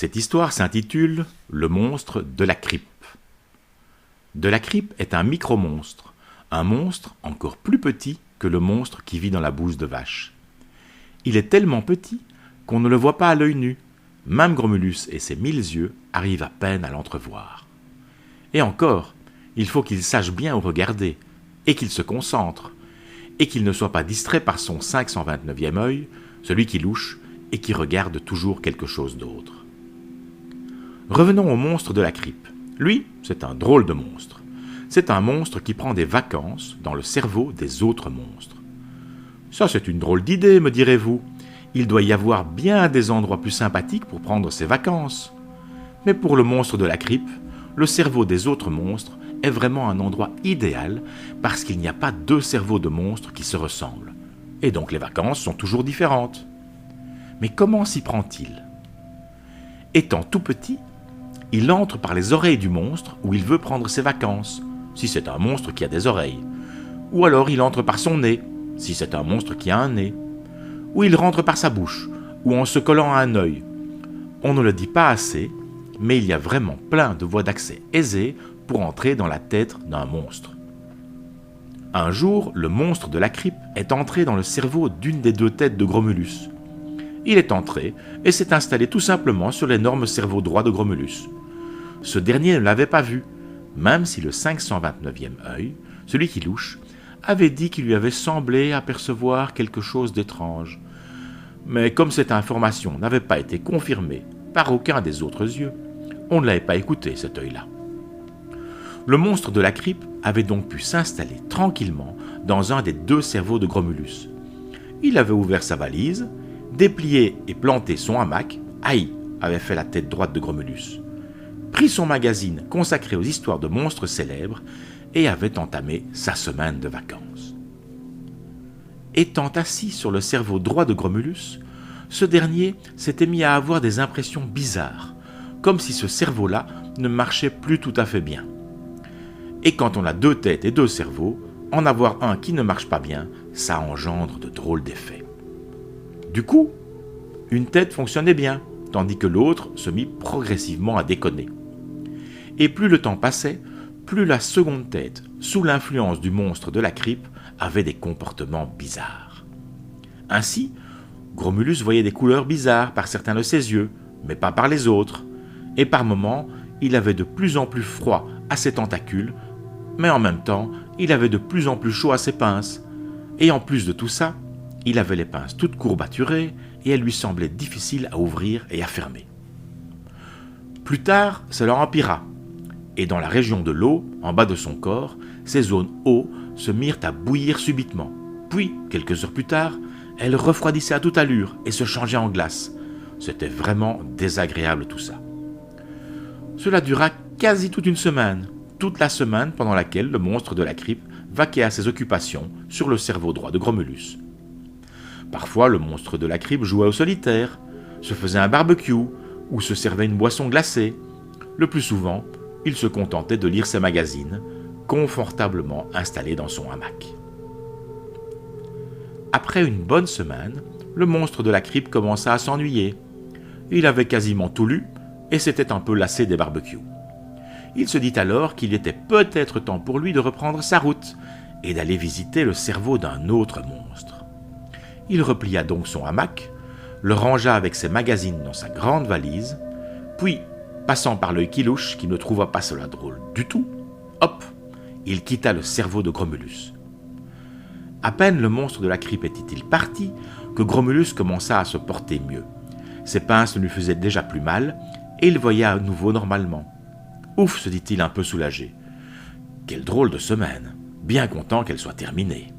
Cette histoire s'intitule « Le monstre de la crypte ». De la crypte est un micro-monstre, un monstre encore plus petit que le monstre qui vit dans la bouse de vache. Il est tellement petit qu'on ne le voit pas à l'œil nu. Même Gromulus et ses 1000 yeux arrivent à peine à l'entrevoir. Et encore, il faut qu'il sache bien où regarder, et qu'il se concentre, et qu'il ne soit pas distrait par son 529e œil, celui qui louche et qui regarde toujours quelque chose d'autre. Revenons au monstre de la crypte. Lui, c'est un drôle de monstre. C'est un monstre qui prend des vacances dans le cerveau des autres monstres. Ça, c'est une drôle d'idée, me direz-vous. Il doit y avoir bien des endroits plus sympathiques pour prendre ses vacances. Mais pour le monstre de la crypte, le cerveau des autres monstres est vraiment un endroit idéal parce qu'il n'y a pas deux cerveaux de monstres qui se ressemblent. Et donc les vacances sont toujours différentes. Mais comment s'y prend-il ? Étant tout petit, il entre par les oreilles du monstre où il veut prendre ses vacances, si c'est un monstre qui a des oreilles. Ou alors il entre par son nez, si c'est un monstre qui a un nez. Ou il rentre par sa bouche, ou en se collant à un œil. On ne le dit pas assez, mais il y a vraiment plein de voies d'accès aisées pour entrer dans la tête d'un monstre. Un jour, le monstre de la crypte est entré dans le cerveau d'une des deux têtes de Gromulus. Il est entré et s'est installé tout simplement sur l'énorme cerveau droit de Gromulus. Ce dernier ne l'avait pas vu, même si le 529e œil, celui qui louche, avait dit qu'il lui avait semblé apercevoir quelque chose d'étrange. Mais comme cette information n'avait pas été confirmée par aucun des autres yeux, on ne l'avait pas écouté, cet œil-là. Le monstre de la crypte avait donc pu s'installer tranquillement dans un des deux cerveaux de Gromulus. Il avait ouvert sa valise, déplié et planté son hamac, aïe, avait fait la tête droite de Gromulus, pris son magazine consacré aux histoires de monstres célèbres et avait entamé sa semaine de vacances. Étant assis sur le cerveau droit de Gromulus, ce dernier s'était mis à avoir des impressions bizarres, comme si ce cerveau-là ne marchait plus tout à fait bien. Et quand on a deux têtes et deux cerveaux, en avoir un qui ne marche pas bien, ça engendre de drôles d'effets. Du coup, une tête fonctionnait bien, tandis que l'autre se mit progressivement à déconner. Et plus le temps passait, plus la seconde tête, sous l'influence du monstre de la crypte, avait des comportements bizarres. Ainsi, Gromulus voyait des couleurs bizarres par certains de ses yeux, mais pas par les autres, et par moments, il avait de plus en plus froid à ses tentacules, mais en même temps, il avait de plus en plus chaud à ses pinces, et en plus de tout ça, il avait les pinces toutes courbaturées et elles lui semblaient difficiles à ouvrir et à fermer. Plus tard, cela empira, et dans la région de l'eau, en bas de son corps, ces zones eau se mirent à bouillir subitement. Puis, quelques heures plus tard, elles refroidissaient à toute allure et se changeaient en glace. C'était vraiment désagréable tout ça. Cela dura quasi toute une semaine, toute la semaine pendant laquelle le monstre de la crypte vaquait à ses occupations sur le cerveau droit de Gromulus. Parfois, le monstre de la crypte jouait au solitaire, se faisait un barbecue ou se servait une boisson glacée. Le plus souvent, il se contentait de lire ses magazines, confortablement installé dans son hamac. Après une bonne semaine, le monstre de la crypte commença à s'ennuyer. Il avait quasiment tout lu et s'était un peu lassé des barbecues. Il se dit alors qu'il était peut-être temps pour lui de reprendre sa route et d'aller visiter le cerveau d'un autre monstre. Il replia donc son hamac, le rangea avec ses magazines dans sa grande valise, puis, passant par l'œil qui louche, qui ne trouva pas cela drôle du tout, hop, il quitta le cerveau de Gromulus. À peine le monstre de la crypte était-il parti que Gromulus commença à se porter mieux. Ses pinces ne lui faisaient déjà plus mal et il voyait à nouveau normalement. Ouf, se dit-il un peu soulagé. Quelle drôle de semaine, bien content qu'elle soit terminée.